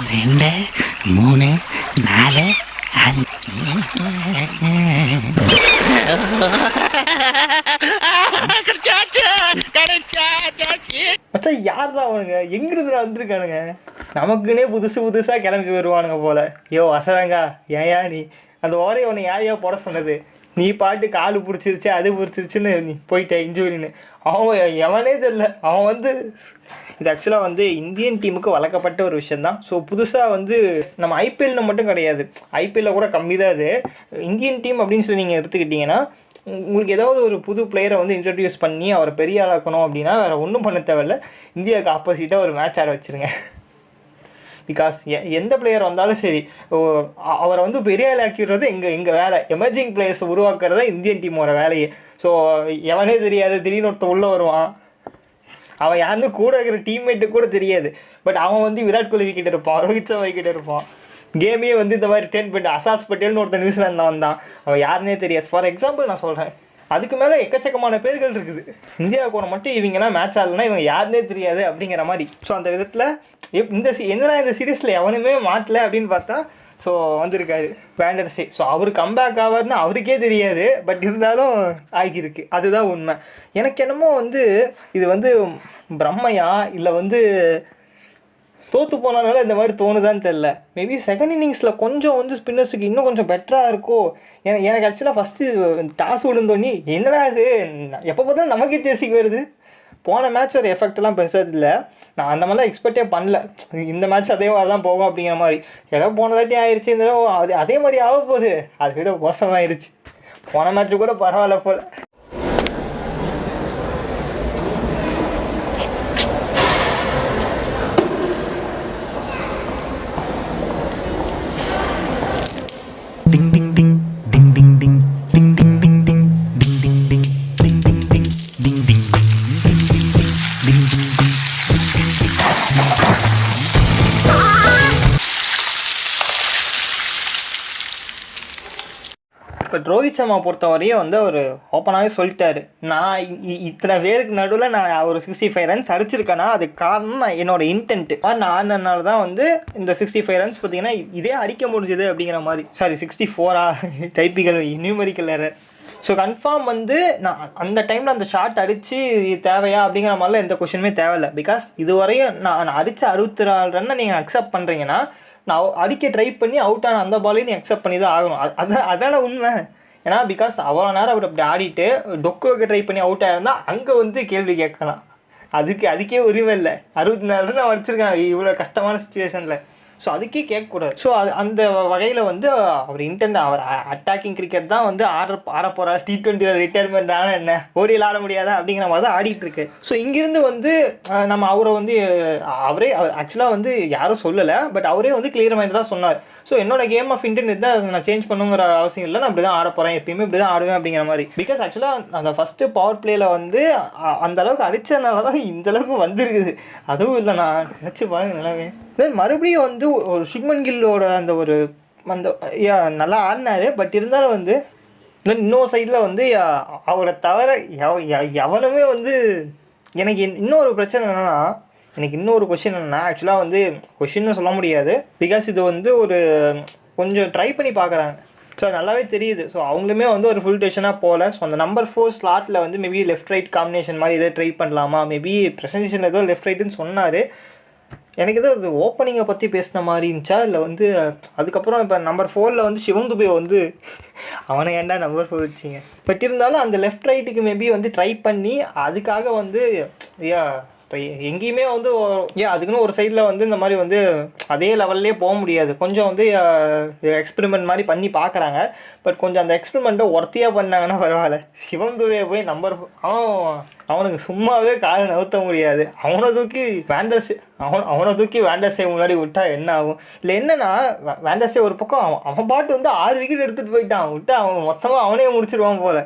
2 3 4 மச்சான் யார் தான் அவனுங்க எங்கிருந்து வந்திருக்கானுங்க? நமக்குன்னே புதுசு புதுசாக கிளம்பி வருவானுங்க போல. யோ அசரங்கா, ஏயா நீ அந்த ஓரையை உன்னை யாரையா போட சொன்னது? நீ பாட்டு காலு பிடிச்சிருச்சு அது பிடிச்சிருச்சுன்னு நீ போயிட்ட இன்ஜூரின்னு. அவன் எவனே தெரில. அவன் வந்து இது ஆக்சுவலாக வந்து இந்தியன் டீமுக்கு வளர்க்கப்பட்ட ஒரு விஷயந்தான். ஸோ புதுசாக வந்து நம்ம ஐபிஎல்னு மட்டும் கிடையாது, ஐபிஎல்லில் கூட கம்மி தான் இது. இந்தியன் டீம் அப்படின்னு சொல்லி நீங்கள் எடுத்துக்கிட்டிங்கன்னா உங்களுக்கு ஏதாவது ஒரு புது பிளேயரை வந்து இன்ட்ரடியூஸ் பண்ணி அவரை பெரிய ஆளாக்கணும் அப்படின்னா வேறு ஒன்றும் பண்ண தேவையில்ல, இந்தியாவுக்கு ஆப்போசிட்டாக ஒரு மேட்ச் ஆட வச்சுருங்க. பிகாஸ் எந்த பிளேயர் வந்தாலும் சரி, அவரை வந்து பெரிய ஆளாக்கிறது எங்கள் வேலை. எமர்ஜிங் பிளேயர்ஸ் உருவாக்குறதா இந்தியன் டீமோட வேலையே. ஸோ எவனே தெரியாது, திடீர்னு ஒருத்தர் உள்ளே வருவான், அவன் யாருன்னு கூட இருக்கிற டீம்மேட்டு கூட தெரியாது. பட் அவன் வந்து விராட் கோலி விக்கெட் இருப்பான், ரோஹித் சர்மா விக்கெட் இருப்பான். கேமே வந்து இந்த மாதிரி டென் பண்ணிட்டு அசாஸ் பட்டேல்னு ஒருத்தர் நியூசிலாந்து வந்தான், அவன் யாருன்னே தெரியாது. ஃபார் எக்ஸாம்பிள் நான் சொல்கிறேன், அதுக்கு மேலே எக்கச்சக்கமான பேர்கள் இருக்குது. இந்தியாவுக்கு ஒரு மட்டும் இவங்கெல்லாம் மேட்ச் ஆடலைன்னா இவங்க யாருன்னே தெரியாது அப்படிங்கிற மாதிரி. ஸோ அந்த விதத்தில் இந்த சீரீஸில் எவனுமே மாட்டலை அப்படின்னு பார்த்தா ஸோ வந்திருக்காரு வேண்டர்ஸே. ஸோ அவர் கம்பேக் ஆவார்னு அவருக்கே தெரியாது, பட் இருந்தாலும் ஆகியிருக்கு. அதுதான் உண்மை. எனக்கு என்னமோ வந்து இது வந்து பிரம்மையா இல்லை வந்து தோற்று போனாலும் இந்த மாதிரி தோணுதான்னு தெரில. மேபி செகண்ட் இன்னிங்ஸில் கொஞ்சம் வந்து ஸ்பின்னர்ஸுக்கு இன்னும் கொஞ்சம் பெட்டராக இருக்கும். எனக்கு ஆக்சுவலாக ஃபஸ்ட்டு டாஸ் விழுந்தோன்னே என்னடா இது எப்போ பார்த்தாலும் நமக்கே தேசிக்கு வருது. போன மேட்ச் ஒரு எஃபெக்ட்லாம் பெருசாக இல்லை, நான் அந்த மாதிரிலாம் எக்ஸ்பெக்டே பண்ணல. இந்த மேட்ச் அதே மாதிரி தான் போகும் அப்படிங்கிற மாதிரி. ஏதோ போன தாட்டி ஆயிடுச்சு, இந்த அதே மாதிரி ஆக போகுது. அதை விட மோசமாகிடுச்சு. போன மேட்ச்சு கூட பரவாயில்ல போல். இப்போ ரோஹித் சர்மா பொறுத்தவரையும் வந்து அவர் ஓப்பனாகவே சொல்லிட்டாரு, நான் இத்தனை பேருக்கு நடுவில் நான் ஒரு 65 ரன்ஸ் அடிச்சிருக்கேன்னா அதுக்கு காரணம் நான் என்னோடய இன்டென்ட்டு நான் ஆனதுனால தான் வந்து இந்த 65 ரன்ஸ் பார்த்தீங்கன்னா இதே அடிக்க முடிஞ்சது அப்படிங்கிற மாதிரி. Sorry 64 typical numerical error. So confirm வந்து நான் அந்த டைமில் அந்த ஷாட் அடித்து தேவையா அப்படிங்கிற மாதிரிலாம் எந்த கொஷனுமே தேவையில்லை. பிகாஸ் இதுவரையும் நான் அடித்த 64 ரன்னை நீங்கள் அக்செப்ட் பண்ணுறீங்கன்னா நான் அடிக்க ட்ரை பண்ணி அவுட் ஆன அந்த பாலையும் நீ அக்செப்ட் பண்ணி தான் ஆகணும். அதான உண்மை. ஏன்னா பிகாஸ் அவ்வளோ நேரம் அவர் அப்படி ஆடிட்டு டொக்குவுக்கு ட்ரை பண்ணி அவுட் ஆகிருந்தால் அங்கே வந்து கேள்வி கேட்கலாம். அதுக்கே உரிமை இல்லை. 64 ரன் வச்சிருக்காங்க இவ்வளோ கஷ்டமான சுச்சுவேஷனில். ஸோ அதுக்கே கேட்கக்கூடாது. ஸோ அந்த வகையில் வந்து அவர் இன்டென்ட் அவர் அட்டாக்கிங் கிரிக்கெட் தான் வந்து ஆட போகிறார். T20 ரிட்டையர்மெண்ட் ஆனால் என்ன ஓடியில் ஆட முடியாதா அப்படிங்கிற மாதிரி தான் ஆடிட்டுருக்கு. ஸோ இங்கேருந்து வந்து நம்ம அவரை வந்து அவரே ஆக்சுவலாக வந்து யாரும் சொல்லலை, பட் அவரே வந்து கிளியர் மைண்டாக சொன்னார். ஸோ என்னோட கேம் ஆஃப் இன்டென்ட் தான் நான் சேஞ்ச் பண்ணுங்கிற அவசியம் இல்லை, நான் இப்படி தான் ஆட போகிறேன், எப்பயுமே இப்படி தான் ஆடுவேன் அப்படிங்கிற மாதிரி. பிகாஸ் ஆக்சுவலாக அந்த ஃபஸ்ட்டு பவர் பிளேயில் வந்து அந்தளவுக்கு அடித்ததுனால தான் இந்தளவுக்கு வந்துருக்குது. அதுவும் இல்லை, நான் நினச்சி பாருங்க நிலவே. தென் மறுபடியும் வந்து ஒரு சுக்மன் கில்லோட அந்த நல்லா ஆடினார். பட் இருந்தாலும் வந்து இன்னொரு சைடில் வந்து அவரை தவிர எவனுமே வந்து எனக்கு இன்னொரு பிரச்சனை என்னென்னா, எனக்கு இன்னொரு கொஷின் என்னென்னா, ஆக்சுவலாக வந்து கொஷின்னு சொல்ல முடியாது. பிகாஸ் இது வந்து ஒரு கொஞ்சம் ட்ரை பண்ணி பார்க்குறாங்க. ஸோ நல்லாவே தெரியுது. ஸோ அவங்களுமே வந்து ஒரு ஃபுல் டெஷனாக போகல. ஸோ அந்த நம்பர் 4 ஸ்லாட்டில் வந்து மேபி லெஃப்ட் ரைட் காம்பினேஷன் மாதிரி எதாவது ட்ரை பண்ணலாமா, மேபி ப்ரெசன்டேஷனில் ஏதோ லெஃப்ட் ரைட்டுன்னு சொன்னார். எனக்கு ஏதோ அது ஓப்பனிங்கை பற்றி பேசின மாதிரி இருந்துச்சா இல்லை வந்து அதுக்கப்புறம் இப்போ நம்பர் 4 வந்து சிவம் துபே வந்து அவனை ஏன்டா நம்பர் 4 வச்சிங்க. பட் இருந்தாலும் அந்த லெஃப்ட் ரைட்டுக்கு மேபி வந்து ட்ரை பண்ணி அதுக்காக வந்து இப்போ எங்கேயுமே வந்து அதுக்குன்னு ஒரு சைடில் வந்து இந்த மாதிரி வந்து அதே லெவல்லே போக முடியாது. கொஞ்சம் வந்து எக்ஸ்பெரிமெண்ட் மாதிரி பண்ணி பார்க்குறாங்க. பட் கொஞ்சம் அந்த எக்ஸ்பெரிமெண்ட்டை ஒர்த்தியாக பண்ணாங்கன்னா பரவாயில்ல. சிவம் துபே போய் அவனுக்கு சும்மாவே காலை நவுத்த முடியாது. அவனை தூக்கி வேண்டர்ஸே முன்னாடி விட்டா என்ன ஆகும்? இல்லை என்னன்னா வேண்டர்ஸே ஒரு பக்கம் அவன் பாட்டு வந்து 6 விக்கெட் எடுத்துகிட்டு போயிட்டான். விட்டு அவன் மொத்தமாக அவனே முடிச்சிடுவான் போல்.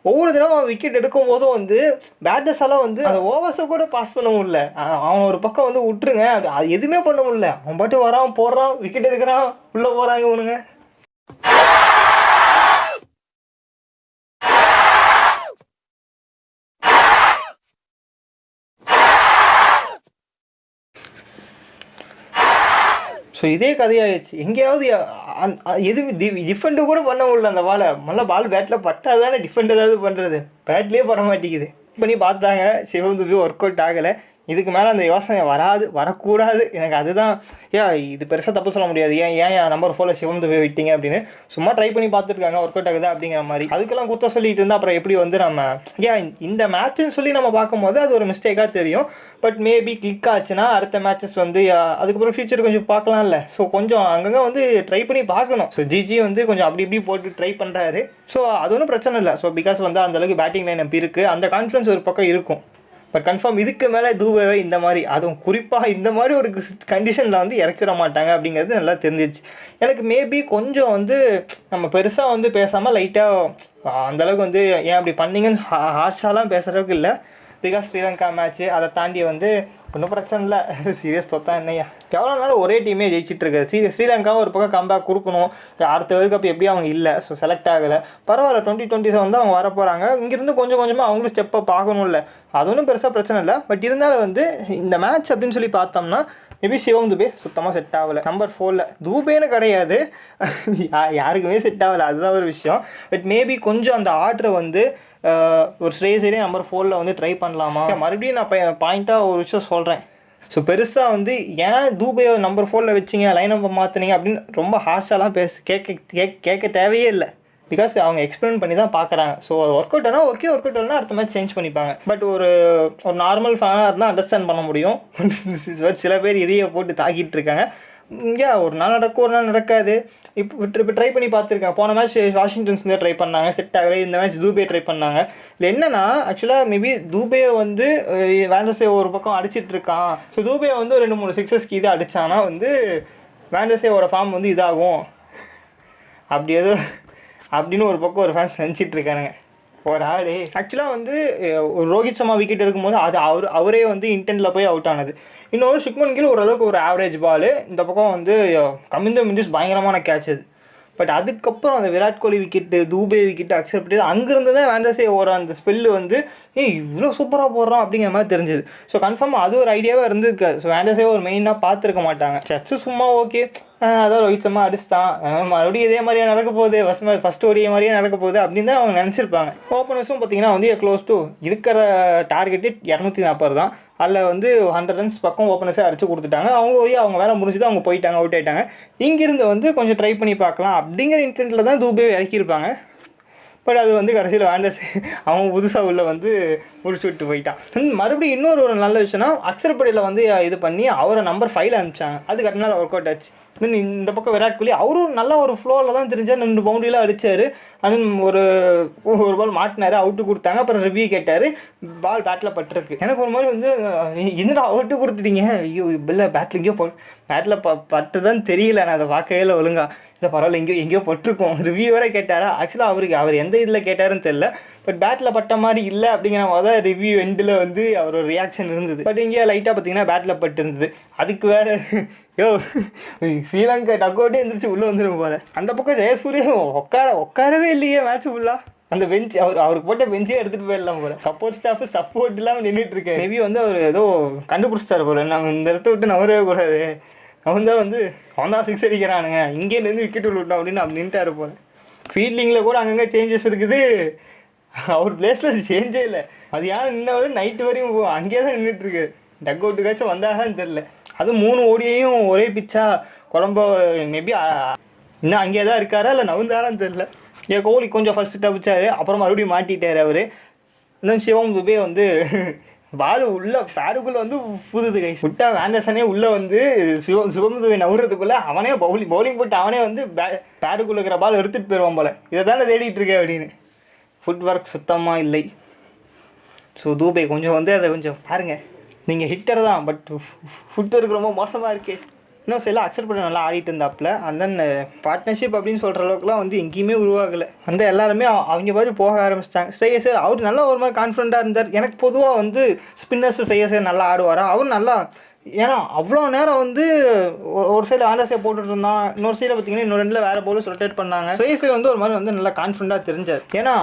ஒவ்வொரு தினம் அவன் விக்கெட் எடுக்கும் போதும் வந்து பேட்டர்ஸால் வந்து அந்த ஓவர்ஸை கூட பாஸ் பண்ண முடியல. அவன் ஒரு பக்கம் வந்து விட்டுருங்க, அது எதுவுமே பண்ண முடியல. அவன் பாட்டு வரான் போடுறான் விக்கெட் எடுக்கிறான் உள்ளே போகிறாங்க இவனுங்க. ஸோ இதே கதையாகிடுச்சு. எங்கேயாவது எதுவும் டிஃபெண்டு கூட பண்ண முடியல. அந்த பாலை மல்ல பால் பேட்டில் பட்டால் தானே டிஃபெண்ட் ஏதாவது பண்ணுறது, பேட்லேயே பண்ண மாட்டேங்குது. பண்ணி பார்த்தாங்க, சிவம் துபே ஒர்க் அவுட் ஆகலை. இதுக்கு மேலே அந்த யோசனை வரக்கூடாது எனக்கு. அதுதான் இது பெருசாக தப்பு சொல்ல முடியாது. ஏன் நம்பர் 4 சிவம் துபே விட்டீங்க அப்படின்னு சும்மா ட்ரை பண்ணி பார்த்துருக்காங்க, ஒர்க் அவுட் ஆகுது அப்படிங்கிற மாதிரி. அதுக்கெல்லாம் குத்த சொல்லிட்டு இருந்தால் அப்புறம் எப்படி வந்து நம்ம இந்த மேட்ச்னு சொல்லி நம்ம பார்க்கும்போது அது ஒரு மிஸ்டேக்காக தெரியும். பட் மேபி கிளிக் ஆச்சுன்னா அடுத்த மேட்சஸ் வந்து அதுக்கப்புறம் ஃபியூச்சர் கொஞ்சம் பார்க்கலாம்ல. ஸோ கொஞ்சம் அங்கங்கே வந்து ட்ரை பண்ணி பார்க்கணும். ஸோ ஜிஜி வந்து கொஞ்சம் அப்படி இப்படி போட்டு ட்ரை பண்ணுறாரு. ஸோ அது ஒன்றும் பிரச்சனை இல்லை. ஸோ பிகாஸ் வந்து அந்தளவுக்கு பேட்டிங் லைன் அப்படி இருக்குது, அந்த கான்ஃபிடன்ஸ் ஒரு பக்கம் இருக்கும். பட் கன்ஃபார்ம் இதுக்கு மேலே தூபேவை இந்த மாதிரி, அதுவும் குறிப்பாக இந்த மாதிரி ஒரு கண்டிஷனில் வந்து இறக்கிட மாட்டாங்க அப்படிங்கிறது நல்லா தெரிஞ்சிச்சு எனக்கு. மேபி கொஞ்சம் வந்து நம்ம பெருசாக வந்து பேசாமல் லைட்டாக அந்தளவுக்கு வந்து ஏன் அப்படி பண்ணீங்கன்னு ஹார்ஷாலாம் பேசுகிறதுக்கு இல்லை. பிகாஸ் ஸ்ரீலங்கா மேட்ச்சு அதை தாண்டி வந்து ஒன்றும் பிரச்சனை இல்லை. சீரியஸ் தொத்தா என்னையா எவ்வளோ நாள் ஒரே டீமே ஜெயிச்சிட்ருக்கு. ஸ்ரீலங்காவும் ஒரு பக்கம் கம்பேக் கொடுக்கணும். அடுத்த வேர்ல்டு கப் எப்படியும் அவங்க இல்லை, ஸோ செலக்ட் ஆகலை. பரவாயில்ல, 2027 வந்து அவங்க வர போகிறாங்க. இங்கேருந்து கொஞ்சம் கொஞ்சமாக அவங்களும் ஸ்டெப்பை ஆகணும்ல, அது ஒன்றும் பெருசாக பிரச்சனை இல்லை. பட் இருந்தாலும் வந்து இந்த மேட்ச் அப்படின்னு சொல்லி பார்த்தோம்னா மேபி சிவம் துபே சுத்தமாக செட் ஆகலை. நம்பர் 4 தூபேன்னு கிடையாது, யாருக்குமே செட் ஆகலை, அதுதான் ஒரு விஷயம். பட் மேபி கொஞ்சம் அந்த ஆர்டரை வந்து ஒரு ஸ்ரேயஸரே நம்பர் 4 வந்து ட்ரை பண்ணலாமா. மறுபடியும் நான் பாயிண்ட்டாக ஒரு விஷயம் சொல்கிறேன். ஸோ பெருசாக வந்து ஏன் தூபே நம்பர் 4 வச்சிங்க, லைன் நம்பர் மாற்றினீங்க அப்படின்னு ரொம்ப ஹார்ஷாலாம் கேட்க தேவையே இல்லை. பிகாஸ் அவங்க எக்ஸ்பிளைன் பண்ணி தான் பார்க்குறாங்க. ஸோ ஒர்க் அவுட் ஆனால் ஓகே, ஒர்க் அவுட் ஆனால் அடுத்த மேட்ச் சேஞ்ச் பண்ணிப்பாங்க. பட் ஒரு நார்மல் ஃபேனாக இருந்தால் அண்டர்ஸ்டாண்ட் பண்ண முடியும். சில பேர் இதையே போட்டு தாக்கிட்டு இருக்காங்க. ஒரு நாள் நடக்கும், ஒரு நாள் நடக்காது. இப்போ ட்ரை பண்ணி பார்த்துருக்கேன். போன மேட்ச் வாஷிங்டன்ஸ் தான் ட்ரை பண்ணாங்க, செட் ஆகலை. இந்த மேட்ச் தூபே ட்ரை பண்ணாங்க. இல்லை என்னன்னா ஆக்சுவலாக மேபி தூபே வந்து வேண்டர்ஸே ஒரு பக்கம் அடிச்சிட்டு இருக்கான். ஸோ தூபே வந்து 2-3 சிக்ஸஸ்க்கு இதை அடித்தானா வந்து வேண்டர்ஸேவோட ஃபார்ம் வந்து இதாகும் அப்படி ஏதோ அப்படின்னு ஒரு பக்கம் ஒரு ஃபேன்ஸ் நினச்சிட்டு இருக்கானுங்க. ஒரு ஆள் ஆக்சுவலாக வந்து ஒரு ரோஹித் சர்மா விக்கெட் எடுக்கும்போது அது அவரே வந்து இன்டென்ட்டில் போய் அவுட் ஆனது. இன்னொரு சுக்மன் கில் ஓரளவுக்கு ஒரு ஆவரேஜ் பால். இந்த பக்கம் வந்து கமிந்த மிண்டிஸ் பயங்கரமான கேட்ச் அது. பட் அதுக்கப்புறம் அந்த Virat Kohli wicket, Dube wicket accept பண்ணி அங்கேருந்து தான் வேண்டர்ஸே ஓர அந்த ஸ்பெல்லு வந்து இவ்வளோ சூப்பராக போடுறோம் அப்படிங்கிற மாதிரி தெரிஞ்சுது. ஸோ கன்ஃபார்மாக அது ஒரு ஐடியாவாக இருந்திருக்காது. ஸோ வேண்டர்ஸே ஒரு மெயினாக பார்த்துருக்க மாட்டாங்க. ஜஸ்ட்டு சும்மா ஓகே அதான் ரோஹித் சர்மா அடிச்சுட்டான், மறுபடியும் இதே மாதிரியே நடக்க போகுது, ஃபஸ்ட் ஓடிய மாதிரியே நடக்க போகுது அப்படின்னு தான் அவங்க நினச்சிருப்பாங்க. ஓப்பனர்ஸும் பார்த்தீங்கன்னா வந்து க்ளோஸ் டு இருக்கிற டார்கெட்டு 240 தான். அதில் வந்து 100 ரன்ஸ் பக்கம் ஓப்பனர்ஸே அடிச்சு கொடுத்துட்டாங்க. அவங்க வேலை முடிஞ்சது, அவங்க போயிட்டாங்க, அவுட் ஆகிட்டாங்க. இங்கேருந்து வந்து கொஞ்சம் ட்ரை பண்ணி பார்க்கலாம் அப்படிங்கிற இன்டென்ட்டில் தான் தூபே இறக்கியிருப்பாங்க. பட் அது வந்து கடைசியில் வேண்டர்ஸ் அவன் புதுசாக உள்ள வந்து முடிச்சு விட்டு போயிட்டான். மறுபடியும் இன்னொரு நல்ல விஷயம்னா அக்ஷர் படேலை வந்து இது பண்ணி அவரை நம்பர் 5 அனுப்பிச்சாங்க. அது கரெக்டாக ஒர்க் அவுட் ஆச்சு. இந்த பக்கம் விராட் கோலி அவரும் நல்ல ஒரு ஃப்ளோவில் தான் தெரிஞ்சார். 2 பவுண்டரிலாம் அடித்தார். அது ஒரு பால் மாட்டினார், அவுட்டு கொடுத்தாங்க. அப்புறம் ரிவ்யூ கேட்டார், பால் பேட்டில் பட்டிருக்கு. எனக்கு ஒரு மாதிரி வந்து என்னடா அவுட்டு கொடுத்துட்டீங்க, ஐயோ இல்லை பேட்டில் எங்கேயோ பேட்டில் பட்டு தான் தெரியல, நான் அதை பார்க்கவே இல்லை ஒழுங்கா. இல்லை பரவாயில்ல, எங்கேயோ பட்டிருக்கோம். ரிவ்யூ வேறு கேட்டாரா. ஆக்சுவலாக அவர் எந்த இதில் கேட்டாருன்னு தெரில. பட் பேட்டில் பட்ட மாதிரி இல்லை அப்படிங்கிற மாதிரி தான் ரிவ்யூ எண்டில் வந்து அவர் ஒரு ரியாக்ஷன் இருந்தது. பட் இங்கே லைட்டாக பார்த்தீங்கன்னா பேட்டில் பட்டு இருந்தது. அதுக்கு வேறு ஸ்ரீலங்கா டக் அவுட்டே எழுந்திரிச்சு உள்ளே வந்துடும் போல. அந்த பக்கம் ஜெயசூரியன் உட்காரவே இல்லையே மேட்ச் ஃபுல்லாக. அந்த பெஞ்ச் அவருக்கு போட்ட பெஞ்சே எடுத்துகிட்டு போயிடலாம் போல. சப்போர்ட் இல்லாமல் நின்றுட்டு இருக்கேன். மேபி வந்து அவர் ஏதோ கண்டுபிடிச்சிட்டாரு போல, நாங்கள் இந்த இடத்த விட்டு நவரவே கூடாது, அவன் தான் 6 அடிக்கிறானுங்க, இங்கேருந்து விக்கெட் விட்டோம் அப்படின்னு அப்படி நின்ட்டாரு போல. ஃபீல்டிங்கில் கூட அங்கங்கே சேஞ்சஸ் இருக்குது, அவர் பிளேஸில் சேஞ்சே இல்லை. அது யாரும் நின்னவர் நைட்டு வரையும் அங்கேயே தான் நின்றுட்டுருக்கு. டக் அவுட்டுக்காச்சும் வந்தாதான் தெரில. அது 3 ஓடியையும் ஒரே பிச்சா. கொலம்போ மேபி இன்னும் அங்கேயே தான் இருக்காரா இல்லை நவுந்தாரான்னு தெரில. கோலி கொஞ்சம் ஃபஸ்ட்டு தப்பிச்சார், அப்புறம் மறுபடியும் மாட்டிட்டார் அவர். இன்னும் சிவம் துபே வந்து பால் உள்ள பேருக்குள்ளே வந்து புதுது கை விட்டா வேண்டர்சனே உள்ளே வந்து சிவம் துபே நவுறதுக்குள்ளே அவனே பவுலிங் போட்டு அவனே வந்து பேருக்குள்ளே இருக்கிற பால் எடுத்துகிட்டு போயிடுவான் போல். இதை தானே தேடிட்டு இருக்கேன் அப்படின்னு. ஃபுட் ஒர்க் சுத்தமாக இல்லை. ஸோ தூபே கொஞ்சம் வந்து அதை கொஞ்சம் பாருங்கள். நீங்கள் ஹிட்டர் தான், பட் ஃபுட் ஒர்க் ரொம்ப மோசமாக இருக்கே. இன்னும் சில அக்செப்ட் பண்ண நல்லா ஆடிட்டு இருந்தாப்புல. அந்த பார்ட்னர்ஷிப் அப்படின்னு சொல்கிற அளவுக்குலாம் வந்து எங்கேயுமே உருவாகலை. அந்த எல்லாருமே அவங்க மாதிரி போக ஆரம்பிச்சிட்டாங்க. ஸ்ரேயஸர் அவர் நல்லா ஒரு மாதிரி கான்ஃபிடண்ட்டாக இருந்தார். எனக்கு பொதுவாக வந்து ஸ்பின்னர்ஸ் ஸ்ரேயஸர் நல்லா ஆடுவாரா, அவர் நல்லா ஏன்னா அவ்வளோ நேரம் வந்து ஒரு சைடில் ஆண்டர்ஸே போட்டுட்டு இருந்தான், இன்னொரு சைடில் பார்த்தீங்கன்னா இன்னொரு ரெண்டில் வேறு பவுலர்ஸ் ரொட்டேட் பண்ணாங்க. ஸ்ரேயஸ் வந்து ஒரு மாதிரி வந்து நல்லா கான்ஃபிடண்ட்டாக தெரிஞ்சார். ஏன்னா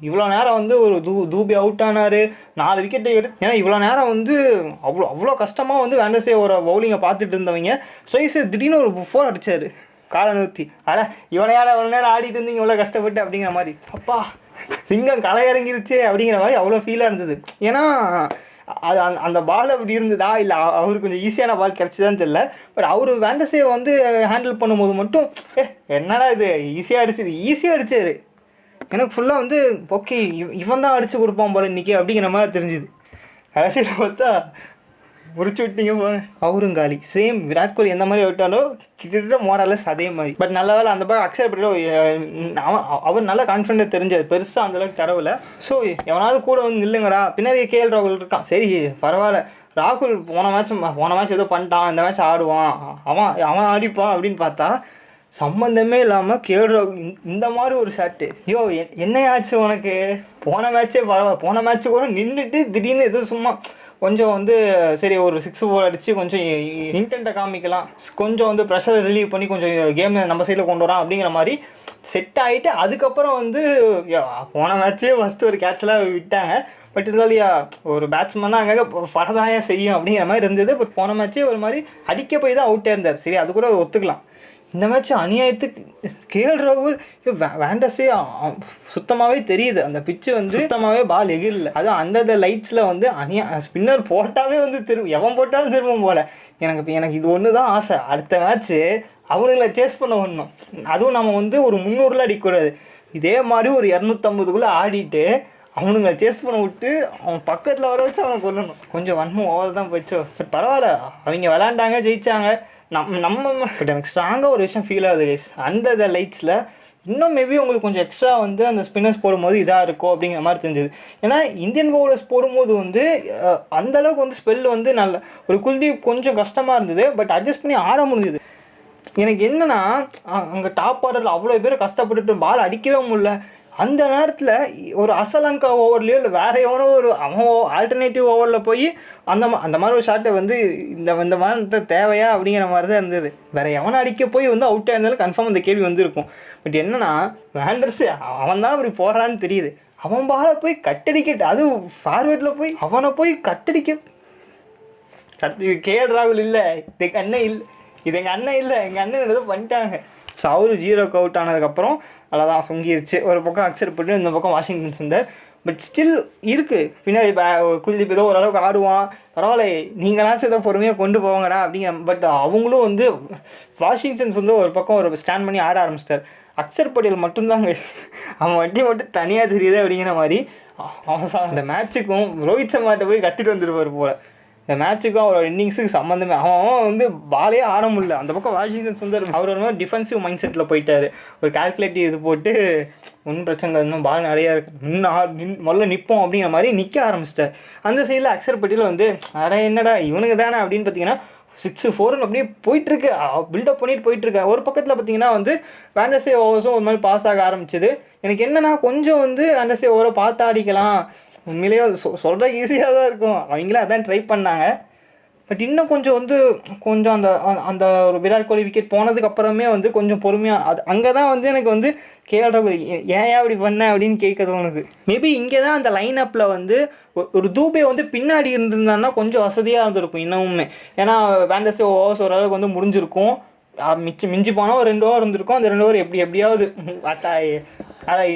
இவ்வளோ நேரம் வந்து ஒரு தூபி அவுட் ஆனார், 4 விக்கெட்டை எடுத்து. ஏன்னா இவ்வளோ நேரம் வந்து அவ்வளோ கஷ்டமாக வந்து ஆண்டர்ஸே ஒரு பவுலிங்கை பார்த்துட்டு இருந்தவங்க ஸ்ரேயஸ் திடீர்னு ஒரு 4 அடித்தார் காலை நிறுத்தி. இவனை யாரை அவ்வளோ நேரம் ஆடிட்டு இருந்தீங்க இவ்வளோ கஷ்டப்பட்டு அப்படிங்கிற மாதிரி. அப்பா சிங்கம் களை இறங்கிருச்சு அப்படிங்கிற மாதிரி அவ்வளோ ஃபீலாக இருந்தது. ஏன்னா அது அந்த பால் அப்படி இருந்ததா இல்லை அவருக்கு கொஞ்சம் ஈஸியான பால் கிடச்சிதான்னு தெரியல. பட் அவர் வேண்டஸே வந்து ஹேண்டில் பண்ணும்போது மட்டும் என்னடா இது ஈஸியாக அடிச்சார். எனக்கு ஃபுல்லாக வந்து ஓகே இவன் தான் அடித்து கொடுப்பான் போல இன்றைக்கி அப்படிங்கிற மாதிரி தெரிஞ்சுது. கடைசியில் பார்த்தா முடிச்சு விட்டீங்க போங்க. அவரும் காலி. சேம் விராட் கோலி எந்த மாதிரி விட்டாலோ கிட்டத்தட்ட மோரலஸ் அதே மாதிரி. பட் நல்ல வேலை அந்த பக்கம் அக்ஷர் பட்டேல் அவர் நல்லா கான்ஃபிடென்ட் தெரிஞ்சார், பெருசாக அந்தளவுக்கு தரவில்லை. ஸோ எவனாவது கூட வந்து நில்லுங்கடா, பின்னாடி கேஎல் ராகுல் இருக்கான், சரி பரவாயில்ல. ராகுல் போன மேட்ச் ஏதோ பண்ணிட்டான், இந்த மேட்ச் ஆடுவான், அவன் அடிப்பான் அப்படின்னு பார்த்தா சம்மந்தமே இல்லாமல் கேஎல் ராகுல் இந்த மாதிரி ஒரு ஷாட்டு. ஐயோ என்னையாச்சு உனக்கு? போன மேட்ச்சே பரவாயில்ல, போன மேட்ச்சு கூட நின்றுட்டு திடீர்னு எதுவும் சும்மா கொஞ்சம் வந்து சரி ஒரு 6 4 அடித்து கொஞ்சம் இன்டென்ட்டை காமிக்கலாம், கொஞ்சம் வந்து ப்ரெஷரை ரிலீவ் பண்ணி கொஞ்சம் கேமை நம்ம சைடில் கொண்டு வரோம் அப்படிங்கிற மாதிரி செட் ஆகிட்டு அதுக்கப்புறம் வந்து போன மேட்ச்சே ஃபஸ்ட்டு ஒரு கேட்செலாம் விட்டாங்க. பட் இருந்தாலும் ஒரு பேட்ஸ்மேனாக அங்கே பரதாயா செய்யும் அப்படிங்கிற மாதிரி இருந்தது. பட் போன மேட்ச்சே ஒரு மாதிரி அடிக்க போய் தான் அவுட்டாக இருந்தார். சரி அது கூட ஒத்துக்கலாம். இந்த மேட்ச் அநியாயத்துக்கு கேஎல் ராகுல் வேண்டஸே சுத்தமாகவே தெரியுது. அந்த பிச்சு வந்து சுத்தமாகவே பால் எகிரல. அதுவும் அந்த லைட்ஸில் வந்து ஸ்பின்னர் போட்டாவே வந்து எவன் போட்டாலும் திரும்பும் போல். எனக்கு இது ஒன்று தான் ஆசை, அடுத்த மேட்ச்சு அவனுங்களை சேஸ் பண்ண ஒன்றும். அதுவும் நம்ம வந்து ஒரு 300ல் அடிக்கக்கூடாது, இதே மாதிரி ஒரு 250க்குள்ளே ஆடிட்டு அவனுங்களை சேஸ் பண்ண விட்டு அவன் பக்கத்தில் வர வச்சு அவனை கொல்லணும். கொஞ்சம் வன்மம் ஓவர் தான் போயிடுச்சோ. பட் பரவாயில்ல, அவங்க விளாண்டாங்க, ஜெயித்தாங்க. நம்ம பட் எனக்கு ஸ்ட்ராங்காக ஒரு விஷயம் ஃபீல் ஆகுது கைஸ், அந்த லைட்ஸில் இன்னும் மேபி உங்களுக்கு கொஞ்சம் எக்ஸ்ட்ரா வந்து அந்த ஸ்பின்னர்ஸ் போடும்போது இதாக இருக்கும் அப்படிங்கிற மாதிரி தெரிஞ்சது. ஏன்னா இந்தியன் பவுலர்ஸ் போடும்போது வந்து அந்தளவுக்கு வந்து ஸ்பெல் வந்து நல்ல ஒரு குல்தீப் கொஞ்சம் கஷ்டமாக இருந்தது. பட் அட்ஜஸ்ட் பண்ணி ஆட முடிஞ்சுது. எனக்கு என்னென்னா அங்கே டாப் ஆர்டரில் அவ்வளோ பேர் கஷ்டப்பட்டுட்டு பால் அடிக்கவே முடியல. அந்த நேரத்தில் ஒரு அசலங்கா ஓவர்லேயோ இல்லை வேறு எவனோ ஒரு அவன் ஆல்டர்னேட்டிவ் ஓவரில் போய் அந்த மாதிரி ஒரு ஷாட்டை வந்து இந்த மாதிரி தேவையா அப்படிங்கிற மாதிரி தான் இருந்தது. வேறு எவனை அடிக்க போய் வந்து அவுட்டாக இருந்தாலும் கன்ஃபார்ம் அந்த கேள்வி வந்துருக்கும். பட் என்னன்னா வேண்டர்ஸு அவன் தான் இப்படி போடுறான்னு தெரியுது, அவன் பாலை போய் கட்டடிக்கிட்டு அதுவும் ஃபார்வேர்டில் போய் அவனை போய் கட்டடிக்க கேஎல் ராகுல் இல்லை, இது எங்கள் அண்ணன் இல்லை, இது எங்கள் அண்ணன் இல்லை, எங்கள் அண்ணன் ஏதோ பண்ணிட்டாங்க. ஸோ அவரு 0க்கு அவுட் ஆனதுக்கப்புறம் அவ்வளோதான் சொங்கிருச்சு. ஒரு பக்கம் அக்செப்ட் பண்ணி இந்த பக்கம் வாஷிங்டன் சுந்தர். பட் ஸ்டில் இருக்குது பின்னாடி குல்தீப் ஏதோ ஓரளவுக்கு ஆடுவான், பரவாயில்ல நீங்களாச்சும் ஏதோ பொறுமையாக கொண்டு போவாங்கடா அப்படிங்கிற. பட் அவங்களும் வந்து வாஷிங்டன்ஸ் வந்து ஒரு பக்கம் ஒரு ஸ்டாண்ட் பண்ணி ஆட ஆரம்பிச்சிட்டார். அக்ஷர் பட்டேல் மட்டும்தாங்க அவன் வண்டி மட்டும் தனியாக தெரியுது அப்படிங்கிற மாதிரி. அவன் இந்த மேட்ச்சுக்கும் ரோஹித் சர்மாட்ட போய் கத்திட்டு வந்துருப்பார் போல். இந்த மேட்ச்சுக்கும் அவரோட இன்னிங்ஸுக்கு சம்மந்தமே அவன் வந்து பாலே ஆட முடியல. அந்த பக்கம் வாஷிங்டன் சுந்தர் அவர் ஒரு மாதிரி டிஃபென்சிவ் மைண்ட் செட்டில் போயிட்டார். ஒரு கால்குலேட்டிவ் இது போட்டு ஒன்றும் பிரச்சனை இல்லை, இன்னும் பால் நிறையா இருக்குது, முதல்ல நிற்போம் அப்படிங்கிற மாதிரி நிற்க ஆரம்பிச்சிட்டார். அந்த சைடில் அக்ஷர் பட்டேல் வந்து என்னடா இவனுக்கு தானே அப்படின்னு பார்த்தீங்கன்னா 6-4 அப்படியே போயிட்டுருக்கு, பில்டப் பண்ணிட்டு போயிட்டுருக்கேன். ஒரு பக்கத்தில் பார்த்தீங்கன்னா வந்து வேண்டஸே ஓவர்ஸும் ஒரு மாதிரி பாஸ் ஆக ஆரம்பிச்சிது. எனக்கு என்னென்னா கொஞ்சம் வந்து வேண்டஸே ஓவரை பார்த்து ஆடிக்கலாம், உண்மையிலேயே சொல்கிற ஈஸியாக தான் இருக்கும், அவங்களே அதான் ட்ரை பண்ணாங்க. பட் இன்னும் கொஞ்சம் வந்து கொஞ்சம் அந்த ஒரு விராட் கோலி விக்கெட் போனதுக்கப்புறமே வந்து கொஞ்சம் பொறுமையாக அது அங்கே தான் வந்து எனக்கு வந்து கேஎல் ராகுல் ஏன் அப்படி பண்ண அப்படின்னு கேட்க தோணுது. மேபி இங்கே தான் அந்த லைன் அப்பில் வந்து ஒரு தூபே வந்து பின்னாடி இருந்திருந்தான்னா கொஞ்சம் வசதியாக இருந்திருக்கும் இன்னமுமே. ஏன்னா வேண்டஸே ஓவர்ஸ் ஓரளவுக்கு வந்து முடிஞ்சிருக்கும், மிஞ்சி போனால் ஒரு 2 ஓவர் இருந்திருக்கும். அந்த 2 ஓவர் எப்படியாவது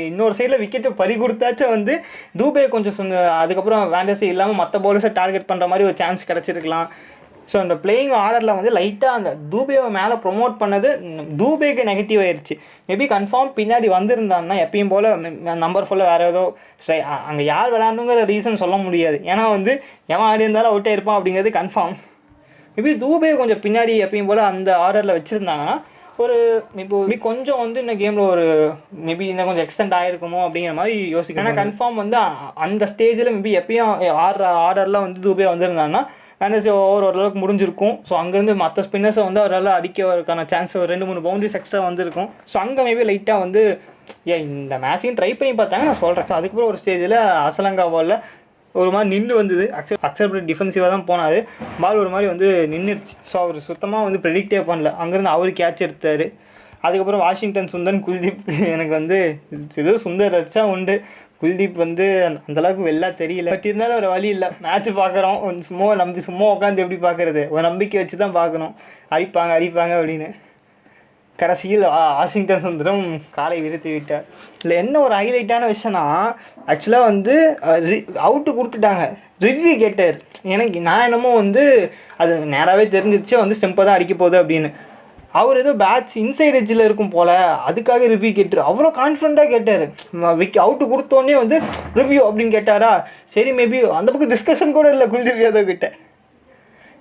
இன்னொரு சைடில் விக்கெட்டு பறி கொடுத்தாச்சும் வந்து தூபே கொஞ்சம் அதுக்கப்புறம் வேண்டஸே இல்லாமல் மற்ற பவுலர்ஸை டார்கெட் பண்ணுற மாதிரி ஒரு சான்ஸ் கிடச்சிருக்கலாம். ஸோ அந்த பிளேயிங் ஆர்டரில் வந்து லைட்டாக அந்த தூபேவை மேலே ப்ரொமோட் பண்ணது தூபேக்கு நெகட்டிவ் ஆயிடுச்சு. மேபி கன்ஃபார்ம் பின்னாடி வந்திருந்தான்னா எப்பயும் போல் நம்பர் ஃபுல்லாக வேறு ஏதோ அங்கே யார் விளையாடணுங்கிற ரீசன் சொல்ல முடியாது. ஏன்னா வந்து எவன் ஆடி இருந்தாலும் அவுட்டே இருப்பான் அப்படிங்கிறது கன்ஃபார்ம். மேபி தூபே கொஞ்சம் பின்னாடி எப்பயும் போல் அந்த ஆர்டரில் வச்சுருந்தாங்கன்னா ஒரு இப்போ கொஞ்சம் வந்து இந்த கேமில் ஒரு மேபி இன்னும் கொஞ்சம் எக்ஸ்டெண்ட் ஆகிருக்குமோ அப்படிங்கிற மாதிரி யோசிக்கணும். ஏன்னா கன்ஃபார்ம் வந்து அந்த ஸ்டேஜில் மேபி எப்பயும் ஆர்டரில் வந்து தூபே வந்திருந்தாங்கன்னா வேண்டஸே ஓரளவுக்கு முடிஞ்சிருக்கும். ஸோ அங்கேருந்து மற்ற ஸ்பின்னர்ஸை வந்து அவரால் அடிக்கிறதுக்கான சான்ஸ் ஒரு 2-3 பவுண்டரிஸ் எக்ஸ்ட்ரா வந்திருக்கும். ஸோ அங்கே மேபி லைட்டாக வந்து இந்த மேட்சையும் ட்ரை பண்ணி பார்த்தாங்க நான் சொல்கிறேன். ஸோ அதுக்கப்புறம் ஒரு ஸ்டேஜில் அசலங்கா பாலில் ஒரு மாதிரி நின்று வந்தது. அக்செப்ட் டிஃபென்சிவாக தான் போனார். பால் ஒரு மாதிரி வந்து நின்றுடுச்சு. ஸோ அவர் சுத்தமாக வந்து ப்ரெடிக்டே பண்ணல. அங்கேருந்து அவர் கேட்ச் எடுத்தார். அதுக்கப்புறம் வாஷிங்டன் சுந்தர், குல்தீப். எனக்கு வந்து ஏதோ சுந்தர் வச்சா உண்டு, குல்தீப் வந்து அந்தளவுக்கு வெளில தெரியல. பட் இருந்தாலும் ஒரு வழி இல்லை. மேட்ச் பார்க்குறோம், சும்மா உட்காந்து எப்படி பார்க்குறது, ஒரு நம்பிக்கை வச்சு தான் பார்க்கணும். அடிப்பாங்க அப்படின்னு. கடைசியில் வாஷிங்டன் சுந்தரம் காலை விரித்து விட்டார். இல்லை என்ன ஒரு ஹைலைட்டான விஷயம்னா, ஆக்சுவலாக வந்து அவுட்டு கொடுத்துட்டாங்க. ரிவ்யூ கேட்டார். எனக்கு நான் என்னமோ வந்து அது நேராகவே தெரிஞ்சிருச்சு வந்து ஸ்டெம்பை தான் அடிக்க போகுது அப்படின்னு. அவர் ஏதோ பேட்ஸ் இன்சைட் எட்ஜில் இருக்கும் போல், அதுக்காக ரிவ்யூ கேட்டார். அவ்வளோ கான்ஃபிடண்ட்டாக கேட்டார். அவுட்டு கொடுத்தோடனே வந்து ரிவ்யூ அப்படின்னு கேட்டாரா. சரி, மேபி அந்த பக்கம் டிஸ்கஷன் கூட இல்லை குல்தீப் யாதவ் கிட்ட.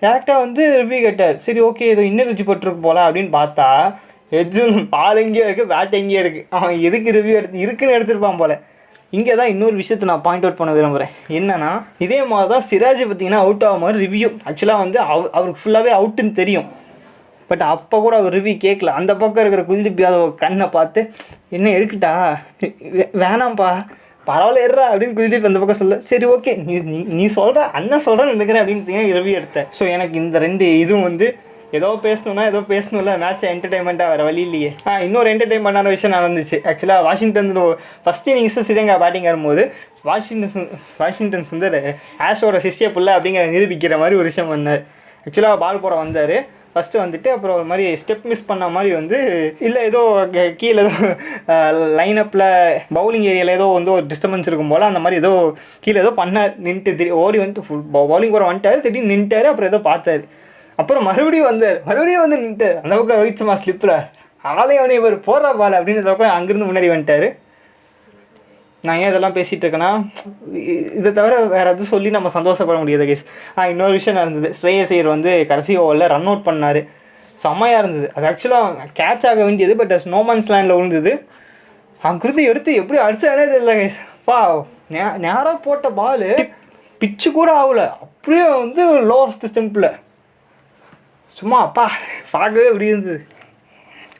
டேரெக்டாக வந்து ரிவ்யூ கேட்டார். சரி, ஓகே, ஏதோ இன்னும் ரிவ்யூ போட்டிருக்கு போல அப்படின்னு பார்த்தா, எஜ்ஜும் பால் எங்கேயோ இருக்குது, பேட் எங்கேயோ இருக்குது. அவன் எதுக்கு ரிவ்யூ இருக்குன்னு எடுத்துருப்பான் போல். இங்கே தான் இன்னொரு விஷயத்தை நான் பாயிண்ட் அவுட் பண்ண விரும்புகிறேன். என்னன்னா, இதே மாதிரி தான் சிராஜ் பார்த்தீங்கன்னா அவுட் ஆகும் மாதிரி ரிவ்யூ. ஆக்சுவலாக வந்து அவருக்கு ஃபுல்லாகவே அவுட்டுன்னு தெரியும். பட் அப்போ கூட அவர் ரிவ்யூ கேட்கல. அந்த பக்கம் இருக்கிற குல்தீப் யாதவ் கண்ணை பார்த்து, என்ன எடுக்கிட்டா, வேணாம்ப்பா, பரவாயில்ல ஏறா அப்படின்னு குல்தீப் அந்த பக்கம் சொல்ல. சரி, ஓகே, நீ சொல்கிற, அண்ணன் சொல்கிறேன்னு நினைக்கிறேன் அப்படின்னு ரிவ்யூ எடுத்தேன். ஸோ எனக்கு இந்த ரெண்டு இதுவும் வந்து ஏதோ பேசணும்ல, மேட்ச்சை என்டர்டைன்மெண்ட்டாக வேறு வழி இல்லையே. இன்னொரு என்டர்டைன்மெண்ட்டான விஷயம் நடந்துச்சு. ஆக்சுவலாக Washington first innings Sri Lanka batting வரும்போது வாஷிங்டன் சுந்தர் ஆஷோட சிஷ்ய புள்ள அப்படிங்கிற நிரூபிக்கிற மாதிரி ஒரு விஷயம் பண்ணார். ஆக்சுவலாக பால் போட வந்தார். ஃபஸ்ட்டு வந்துட்டு அப்புறம் ஒரு மாதிரி ஸ்டெப் மிஸ் பண்ண மாதிரி வந்து, இல்லை ஏதோ கீழே ஏதோ லைனப்பில் பவுலிங் ஏரியாவில் ஏதோ வந்து ஒரு டிஸ்டர்பன்ஸ் இருக்கும் போல், அந்த மாதிரி ஏதோ கீழே ஏதோ பண்ணார். நின்றுட்டு ஓடி வந்துட்டு ஃபுல் பவுலிங் போட வந்துட்டார். திடீர்னு நின்ட்டார். அப்புறம் ஏதோ பார்த்தார். அப்புறம் மறுபடியும் வந்து நின்ட்டார். அந்த பக்கம் ரோஹித் சர்மா ஸ்லிப்பில் ஆலையும் அவனே இவர் போடுற பால் அப்படின்னு இந்த பக்கம் அங்கேருந்து முன்னாடி வந்துட்டார். நான் ஏன் இதெல்லாம் பேசிகிட்டு இருக்கேன்னா, இதை தவிர வேறு எதுவும் சொல்லி நம்ம சந்தோஷப்பட முடியாது கேஸ். இன்னொரு விஷயம் நடந்தது. ஸ்ரேயஸ் ஐயர் வந்து கடைசி ஓவரில் ரன் அவுட் பண்ணார். செம்மையாக இருந்தது. அது ஆக்சுவலாக கேட்ச் ஆக வேண்டியது, பட் ஸ்னோமேன்ஸ் லேண்டில் விழுந்தது. அங்கிருந்து எடுத்து எப்படி அடித்தானே தெரியல கேஸ். நேராக போட்ட பால் பிச்சு கூட ஆகலை, அப்படியே வந்து லோ ஆஃப் தி ஸ்டெம்பில் சும்மா பார்க்கவே இப்படி இருந்தது.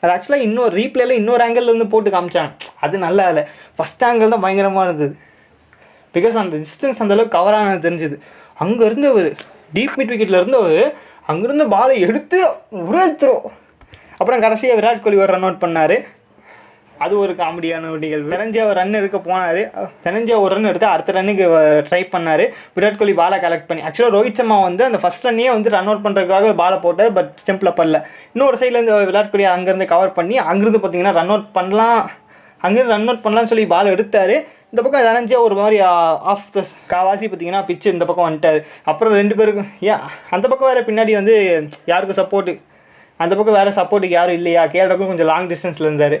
அது ஆக்சுவலாக இன்னொரு ரீப்ளேயில் இன்னொரு ஆங்கிள்லேருந்து போட்டு காமிச்சாங்க. அது நல்லா இல்லை. ஃபஸ்ட் ஆங்கிள் தான் பயங்கரமாக இருந்தது. பிகாஸ் அந்த டிஸ்டன்ஸ் அந்தளவுக்கு கவர் ஆனது தெரிஞ்சுது. அங்கேருந்து ஒரு டீப் மிட் விக்கெட்டில் இருந்தவர் அங்கேருந்து பாலை எடுத்து ஒரே த்ரோ. அப்புறம் கடைசியாக விராட் கோலி ஒரு ரன் அவுட் பண்ணார். அது ஒரு காமெடியான ஒரு நிகழ்வு. தனஞ்சா ஒரு ரன் எடுக்க போனார். தனஞ்சா ஒரு ரன் எடுத்து அடுத்த ரன்னுக்கு ட்ரை பண்ணார். விராட் கோலி பாலை கலெக்ட் பண்ணி, ஆக்சுவலாக ரோஹித் சர்மா வந்து அந்த ஃபஸ்ட் ரன்னையே வந்து ரன் அவுட் பண்ணுறதுக்காக பாலை போட்டார். பட் ஸ்டெம்பில் பண்ணல. இன்னொரு சைட்லேருந்து விராட் கோலி அங்கேருந்து கவர் பண்ணி அங்கேருந்து பார்த்தீங்கன்னா ரன் அவுட் பண்ணலாம்னு சொல்லி பால் எடுத்தார். இந்த பக்கம் தனஞ்சா ஒரு மாதிரி ஆஃப் த காவாசி பார்த்தீங்கன்னா பிச்சு இந்த பக்கம் வந்துட்டார். அப்புறம் ரெண்டு பேருக்கும் அந்த பக்கம் வேறு பின்னாடி வந்து யாருக்கும் சப்போர்ட்டு, அந்த பக்கம் வேறு சப்போர்ட்டுக்கு யாரும் இல்லையா. கேரளாவுக்கும் கொஞ்சம் லாங் டிஸ்டன்ஸில் இருந்தார்.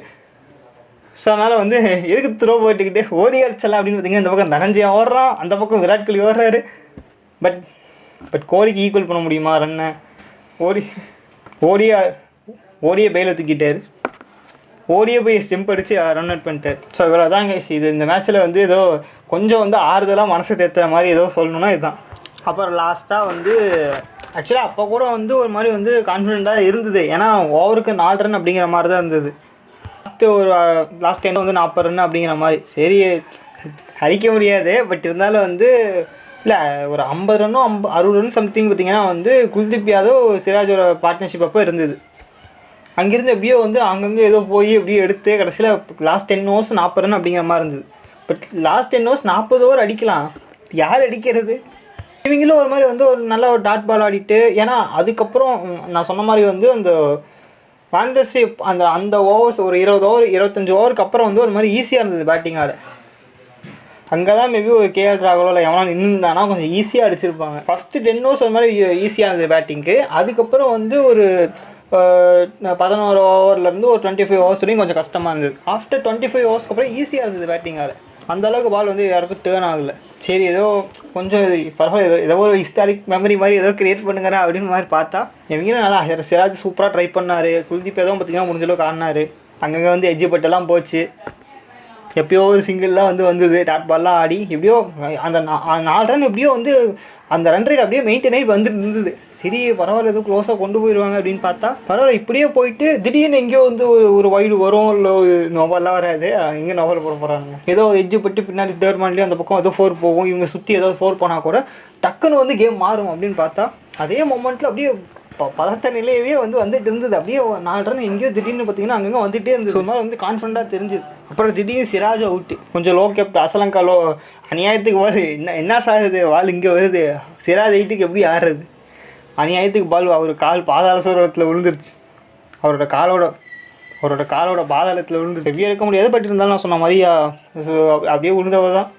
ஸோ அதனால் வந்து எதுக்கு த்ரோ போட்டுக்கிட்டு ஓடி அடிச்சலாம் அப்படின்னு பார்த்தீங்கன்னா, இந்த பக்கம் தனஞ்சயா ஓடுறான், அந்த பக்கம் விராட் கோலி ஓடுறாரு. பட் கோலிக்கு ஈக்குவல் பண்ண முடியுமா ரன்னை? ஓடியே பையில் தூக்கிட்டார். ஓடியே போய் ஸ்டெம்ப் அடித்து ரன் அவுட் பண்ணிட்டார். ஸோ இவ்வளோ தாங்க இது. இந்த மேட்ச்சில் வந்து ஏதோ கொஞ்சம் வந்து ஆறுதலாக மனசை தேத்துற மாதிரி ஏதோ சொல்லணும்னா இதுதான். அப்புறம் லாஸ்ட்டாக வந்து ஆக்சுவலாக அப்போ கூட வந்து ஒரு மாதிரி வந்து கான்ஃபிடென்ட்டாக இருந்தது. ஏன்னா ஓவருக்கு 4 ரன் அப்படிங்கிற மாதிரி தான் இருந்தது. லாஸ்ட் டைம் வந்து 40 ரன் அப்படிங்கிற மாதிரி. சரி, அடிக்க முடியாது. பட் இருந்தாலும் வந்து இல்லை, ஒரு 50 ரன்னோ 60 ரன் சம்திங் பார்த்திங்கன்னா வந்து குல்தீப் யாதவ் சிராஜோட பார்ட்னர்ஷிப் அப்போ இருந்தது. அங்கேருந்து எப்படியோ வந்து அங்கங்கே ஏதோ போய் எப்படியோ எடுத்து கடைசியில் லாஸ்ட் 10 ஓவர்ஸ் 40 ரன் அப்படிங்கிற மாதிரி இருந்தது. பட் லாஸ்ட் 10 ஓவர்ஸ் 40 ஓவர் அடிக்கலாம், யார் அடிக்கிறது? இவங்களும் ஒரு மாதிரி வந்து ஒரு நல்ல ஒரு டாட் பால் ஆடிட்டு, ஏன்னா அதுக்கப்புறம் நான் சொன்ன மாதிரி வந்து அந்த வாண்டர்ஷிப் அந்த ஓவர்ஸ் ஒரு 20 ஓவர் 25 ஓவருக்கு அப்புறம் வந்து ஒரு மாதிரி ஈஸியாக இருந்தது பேட்டிங் ஆட. அங்கே தான் மேபி ஒரு கேஎல் ராகுலோ இல்லை எவனா நின்றுந்தானா கொஞ்சம் ஈஸியாக அடிச்சிருப்பாங்க. ஃபஸ்ட்டு 10 ஓவர்ஸ் ஒரு மாதிரி ஈஸியாக இருந்தது பேட்டிங்க்கு. அதுக்கப்புறம் வந்து ஒரு 11 ஓவர்லேருந்து ஒரு 25 ஓவர்ஸ் வரையும் கொஞ்சம் கஷ்டமாக இருந்தது. ஆஃப்டர் 25 ஓவர்ஸ்க்கு அப்புறம் ஈஸியாக இருந்தது பேட்டிங் ஆட. அந்தளவுக்கு பால் வந்து யாருக்கும் டேர்ன் ஆகலை. சரி, ஏதோ கொஞ்சம் பரவாயில்ல, ஏதோ ஒரு ஹிஸ்டாரிக் மெமரி மாதிரி ஏதோ கிரியேட் பண்ணுங்கிறேன் அப்படின்னு மாதிரி பார்த்தா, இவங்களும் நல்லா சிராஜ் சூப்பராக ட்ரை பண்ணார். குல்தீப் ஏதோ பார்த்திங்கன்னா முடிஞ்சளவுக்கு ஆடினார். அங்கங்கே வந்து எஜ்ஜு பட்டெல்லாம் போச்சு. எப்பயோ ஒரு சிங்கிள்லாம் வந்தது டாட் பால்லாம் ஆடி எப்படியோ அந்த 4 ரன் எப்படியோ அந்த ரன் ரேட் அப்படியே மெயின்டைன் ஆகி வந்துட்டு இருந்தது. சரி பரவாயில்ல எதுவும் க்ளோஸாக கொண்டு போயிடுவாங்க அப்படின்னு பார்த்தா பரவாயில்ல இப்படியே போயிட்டு திடீர்னு எங்கேயோ ஒரு வைடு வரும், இல்லை நோவல்லாம் வராது. எங்கே நோவல் போட போகிறாங்க, ஏதோ எஜ்ஜு பட்டு பின்னாடி தேர்ட் மேன்லேயும் அந்த பக்கம் ஏதோ 4 போகும், இவங்க சுற்றி ஏதாவது 4 போனால் கூட டக்குன்னு கேம் மாறும் அப்படின்னு பார்த்தா அதே மொமெண்ட்டில் அப்படியே பதட்ட நிலையவே வந்துட்டு இருந்தது. அப்படியே 4 ரன் எங்கேயோ திடீர்னு பார்த்தீங்கன்னா அங்கங்கே வந்துகிட்டே இருந்தது. ஒரு மாதிரி கான்ஃபிடண்ட்டாக தெரிஞ்சுது. அப்புறம் திடீர்னு சிராஜ் அவுட்டு, கொஞ்சம் லோ கேப்ட் அசலங்கா லோ, அநியாயத்துக்கு பால் என்ன சாகுது பால் இங்கே வருது, சிராஜ் 8க்கு எப்படி ஆடுறது, அநியாயத்துக்கு பால் அவர் கால் பாதாள சோரத்தில் விழுந்துருச்சு, அவரோட காலோட பாதாளத்தில் விழுந்துருச்சு. எப்படி எடுக்க முடியாது, பட் இருந்தாலும் நான் சொன்ன மாதிரி அப்படியே விழுந்தவ தான்.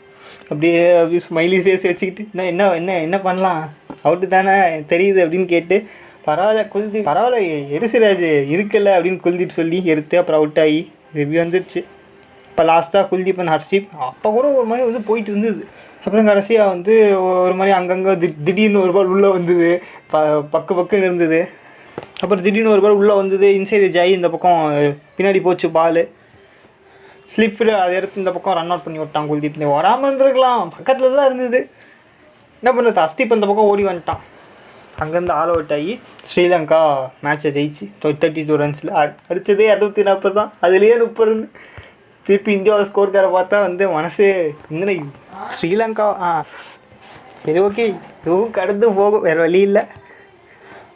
அப்படியே ஸ்மைலி ஃபேஸ் வச்சுக்கிட்டு என்ன பண்ணலாம், அவுட்டு தானே தெரியுது அப்படின்னு கேட்டு பரவாயில்ல எரிசிராஜ் இருக்குல்ல அப்படின்னு குல்தீப் சொல்லி எடுத்து அப்புறம் அவுட் ஆகி எப்படி வந்துருச்சு. இப்போ லாஸ்ட்டாக குல்தீப் அண்ட் ஹர்ஷ்தீப் அப்போ கூட ஒரு மாதிரி போயிட்டு இருந்தது. அப்புறம் கடைசியாக ஒரு மாதிரி அங்கங்கே திடீர்னு ஒரு பால் உள்ளே வந்தது, பக்குன்னு இருந்தது. அப்புறம் திடீர்னு ஒரு பால் உள்ளே வந்தது, இன்சைடு ஜாய் இந்த பக்கம் பின்னாடி போச்சு பால், ஸ்லிப்பில் அதை எடுத்து இந்த பக்கம் ரன் அவுட் பண்ணி விட்டான் குல்தீப். வராமல் இருந்திருக்கலாம், பக்கத்தில் தான் இருந்தது. என்ன பண்ணுறது, ஹர்ஷ்தீப் அந்த பக்கம் ஓடி வந்துட்டான். அங்கேருந்து ஆல் அவுட் ஆகி ஸ்ரீலங்கா மேட்சை ஜெயிச்சு 32 ரன்ஸில் அடித்ததே 240 தான், அதுலேயே 30 ரன். திருப்பி இந்தியாவோட ஸ்கோர் காரை பார்த்தா மனசு இந்த ஸ்ரீலங்கா சரி ஓகே இதுவும் கடந்து போகும், வேறு வழி இல்லை.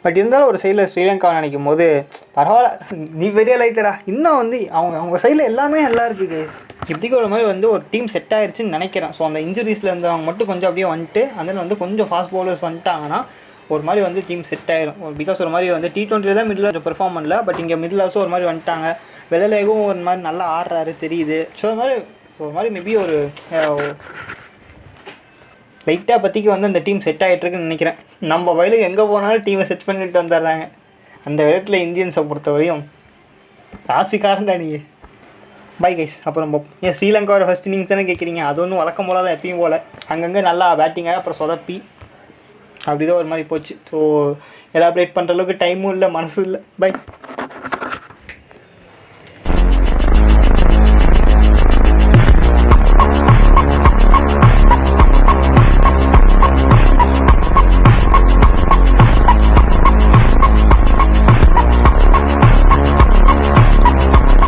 பட் இருந்தாலும் ஒரு சைடில் ஸ்ரீலங்காவை நினைக்கும் போது பரவாயில்ல, நீ பெரிய லைட்டரா, இன்னும் அவங்க சைடில் எல்லாமே நல்லா இருக்குது கைஸ். இப்படிக்கு ஒரு மாதிரி ஒரு டீம் செட் ஆயிடுச்சுன்னு நினைக்கிறேன். ஸோ அந்த இன்ஜுரிஸில் இருந்தவங்க மட்டும் கொஞ்சம் அப்படியே வந்துட்டு அதில் கொஞ்சம் ஃபாஸ்ட் பவுலர்ஸ் வந்துட்டாங்கன்னா ஒரு மாதிரி டீம் செட் ஆகிடும். பிகாஸ் ஒரு மாதிரி T20 தான் மிடில் பெர்ஃபார்ம் பண்ணல, பட் இங்கே மிடில் ஆல்சோ ஒரு மாதிரி வந்துட்டாங்க. வெள்ளலேகும் ஒரு மாதிரி நல்லா ஆடுறாரு தெரியுது. ஸோ ஒரு மாதிரி மேபி ஒரு லைட்டாக பற்றிக்கு அந்த டீம் செட் ஆகிட்டுருக்குன்னு நினைக்கிறேன். நம்ம வயலுக்கு எங்கே போனாலும் டீமை செட் பண்ணிட்டு வந்துடுறாங்க. அந்த விதத்தில் இந்தியன்ஸை பொறுத்தவரையும் ராசிக்காரன் தான் நீங்கள். Bye guys. அப்புறம் ஸ்ரீலங்காவோட ஃபஸ்ட் இன்னிங்ஸ் தானே கேட்குறீங்க, அது ஒன்றும் வழக்கம் போல தான் எப்பயும் போல் அங்கங்கே நல்லா பேட்டிங்காக அப்புறம் சொதப்பி அப்படி தான் ஒரு மாதிரி போச்சு. ஸோ எலாபரேட் பண்ணுற அளவுக்கு டைமும் இல்லை, மனசும் இல்லை. பை.